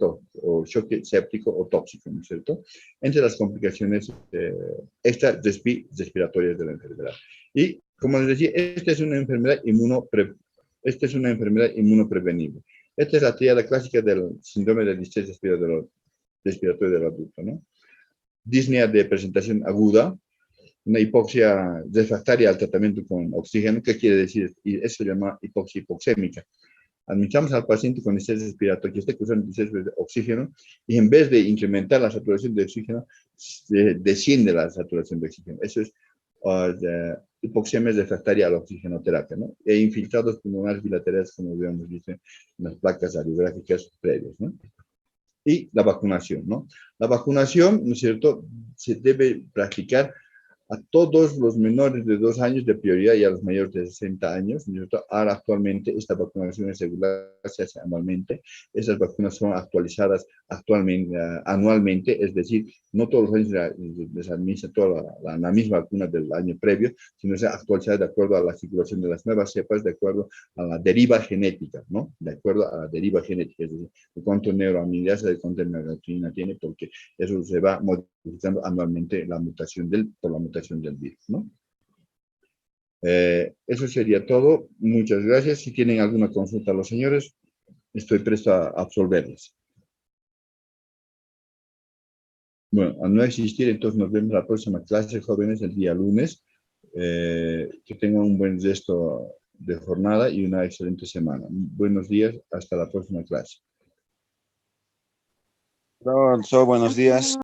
séptico o tóxico, ¿no es cierto? Entre las complicaciones extrarrespiratorias de la enfermedad. Y como les decía, esta es una enfermedad inmunoprevenible. Esta es la tríada clásica del síndrome de distrés respiratorio del adulto, ¿no? Disnea de presentación aguda, una hipoxia refractaria al tratamiento con oxígeno. ¿Qué quiere decir? Y eso se llama hipoxia hipoxémica. Admitamos al paciente con distrés respiratorio que esté cursando distrés de oxígeno y en vez de incrementar la saturación de oxígeno, desciende la saturación de oxígeno. Eso es hipoxemia refractaria a la oxigenoterapia, ¿no? E infiltrados pulmonares bilaterales, como habíamos visto en las placas radiográficas previas, ¿no? y la vacunación, ¿no? La vacunación, ¿no es cierto?, se debe practicar a todos los menores de 2 años de prioridad y a los mayores de 60 años. ¿No es cierto? Ahora actualmente esta vacunación es regular, se hace anualmente. Esas vacunas son actualizadas actualmente, anualmente, es decir, no todos los años les administra toda la misma vacuna del año previo, sino se actualiza de acuerdo a la circulación de las nuevas cepas, de acuerdo a la deriva genética, ¿no? De acuerdo a la deriva genética, es decir, de cuánto neuroamilasa, de cuánta neurotropina tiene, porque eso se va modificando anualmente por la mutación del virus, ¿no? Eso sería todo. Muchas gracias. Si tienen alguna consulta a los señores, estoy presto a absolverles. Bueno, al no existir, entonces nos vemos la próxima clase, jóvenes, el día lunes. Que tengan un buen resto de jornada y una excelente semana. Buenos días, hasta la próxima clase. Profesor, buenos días.